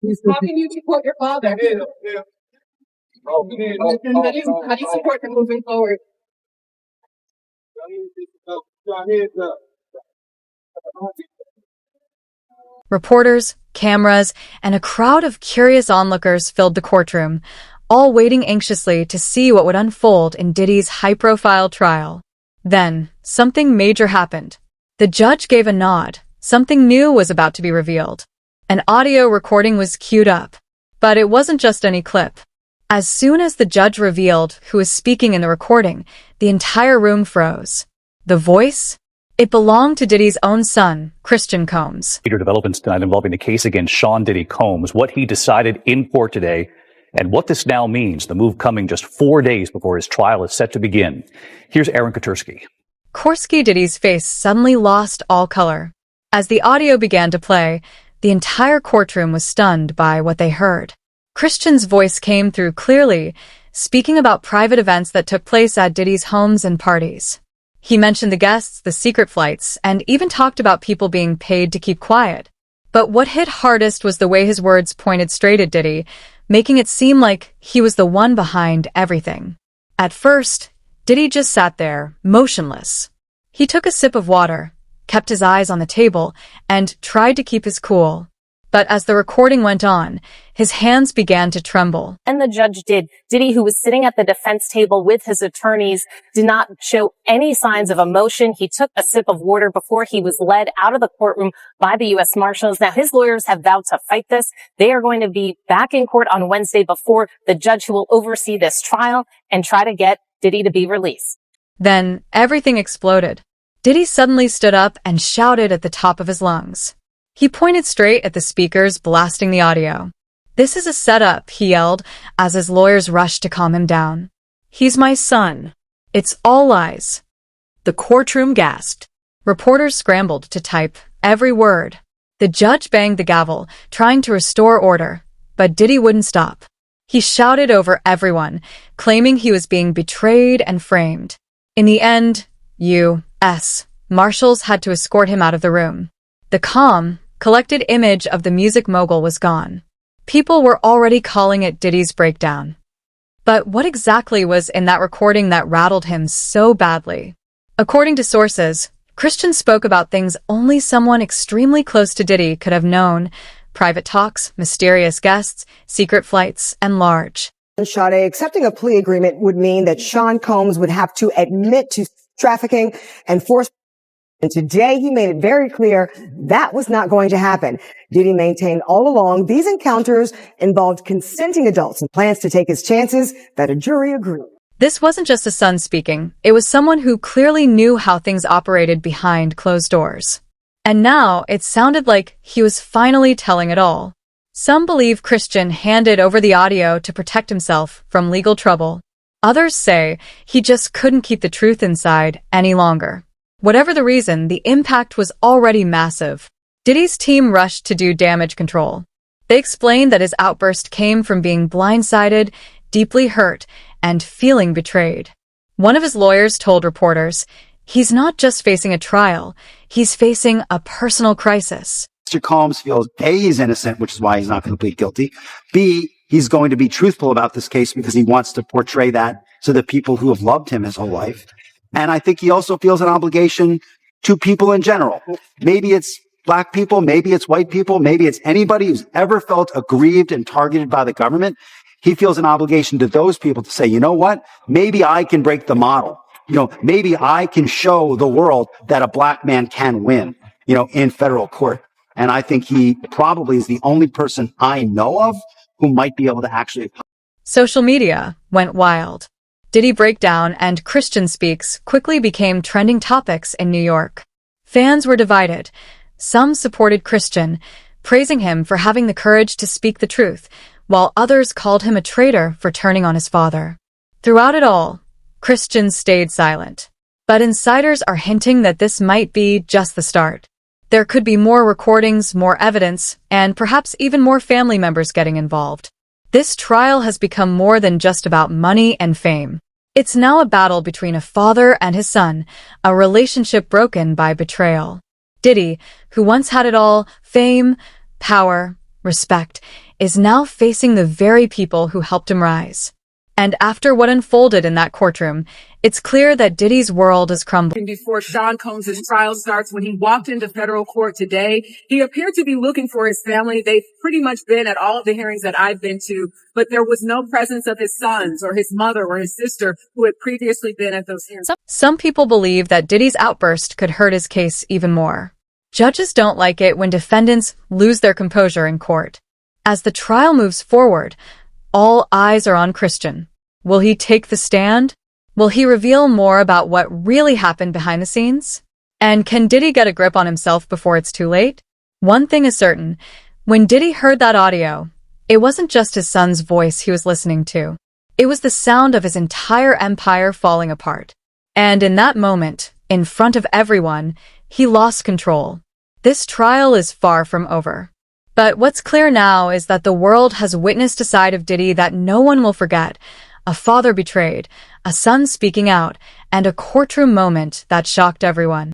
How can you support your father? How do you support him moving forward? Reporters, cameras, and a crowd of curious onlookers filled the courtroom, all waiting anxiously to see what would unfold in Diddy's high-profile trial. Then, something major happened. The judge gave a nod. Something new was about to be revealed. An audio recording was queued up. But it wasn't just any clip. As soon as the judge revealed who was speaking in the recording, the entire room froze. The voice? It belonged to Diddy's own son, Christian Combs. Major developments tonight involving the case against Sean Diddy Combs, what he decided in court today, and what this now means, the move coming just 4 days before his trial is set to begin. Here's Aaron Katursky. Korsky Diddy's face suddenly lost all color. As the audio began to play, the entire courtroom was stunned by what they heard. Christian's voice came through clearly, speaking about private events that took place at Diddy's homes and parties. He mentioned the guests, the secret flights, and even talked about people being paid to keep quiet. But what hit hardest was the way his words pointed straight at Diddy, making it seem like he was the one behind everything. At first, Diddy just sat there, motionless. He took a sip of water, kept his eyes on the table, and tried to keep his cool. But as the recording went on, his hands began to tremble. And the judge did. Diddy, who was sitting at the defense table with his attorneys, did not show any signs of emotion. He took a sip of water before he was led out of the courtroom by the U.S. Marshals. Now, his lawyers have vowed to fight this. They are going to be back in court on Wednesday before the judge who will oversee this trial and try to get Diddy to be released. Then everything exploded. Diddy suddenly stood up and shouted at the top of his lungs. He pointed straight at the speakers blasting the audio. "This is a setup," he yelled as his lawyers rushed to calm him down. "He's my son. It's all lies." The courtroom gasped. Reporters scrambled to type every word. The judge banged the gavel, trying to restore order, but Diddy wouldn't stop. He shouted over everyone, claiming he was being betrayed and framed. In the end, U.S. Marshals had to escort him out of the room. The calm, collected image of the music mogul was gone. People were already calling it Diddy's breakdown. But what exactly was in that recording that rattled him so badly? According to sources, Christian spoke about things only someone extremely close to Diddy could have known: private talks, mysterious guests, secret flights, and large. Sade, accepting a plea agreement would mean that Sean Combs would have to admit to trafficking and forced. And today he made it very clear that was not going to happen. Diddy maintained all along these encounters involved consenting adults and plans to take his chances that a jury agreed. This wasn't just a son speaking. It was someone who clearly knew how things operated behind closed doors. And now it sounded like he was finally telling it all. Some believe Christian handed over the audio to protect himself from legal trouble. Others say he just couldn't keep the truth inside any longer. Whatever the reason, the impact was already massive. Diddy's team rushed to do damage control. They explained that his outburst came from being blindsided, deeply hurt, and feeling betrayed. One of his lawyers told reporters, "He's not just facing a trial, he's facing a personal crisis." Mr. Combs feels A, he's innocent, which is why he's not going to plead guilty. B, he's going to be truthful about this case because he wants to portray that to the people who have loved him his whole life. And I think he also feels an obligation to people in general. Maybe it's black people, maybe it's white people, maybe it's anybody who's ever felt aggrieved and targeted by the government. He feels an obligation to those people to say, you know what? Maybe I can break the model. Maybe I can show the world that a black man can win, in federal court. And I think he probably is the only person I know of who might be able to actually. Social media went wild. Diddy Breakdown and Christian Speaks quickly became trending topics in New York. Fans were divided. Some supported Christian, praising him for having the courage to speak the truth, while others called him a traitor for turning on his father. Throughout it all, Christian stayed silent. But insiders are hinting that this might be just the start. There could be more recordings, more evidence, and perhaps even more family members getting involved. This trial has become more than just about money and fame. It's now a battle between a father and his son, a relationship broken by betrayal. Diddy, who once had it all, fame, power, respect, is now facing the very people who helped him rise. And after what unfolded in that courtroom, it's clear that Diddy's world is crumbling. Before Sean Combs' trial starts, when he walked into federal court today, he appeared to be looking for his family. They've pretty much been at all of the hearings that I've been to, but there was no presence of his sons or his mother or his sister who had previously been at those hearings. Some people believe that Diddy's outburst could hurt his case even more. Judges don't like it when defendants lose their composure in court. As the trial moves forward, all eyes are on Christian. Will he take the stand? Will he reveal more about what really happened behind the scenes? And can Diddy get a grip on himself before it's too late? One thing is certain. When Diddy heard that audio, it wasn't just his son's voice he was listening to. It was the sound of his entire empire falling apart. And in that moment, in front of everyone, he lost control. This trial is far from over. But what's clear now is that the world has witnessed a side of Diddy that no one will forget. A father betrayed, a son speaking out, and a courtroom moment that shocked everyone.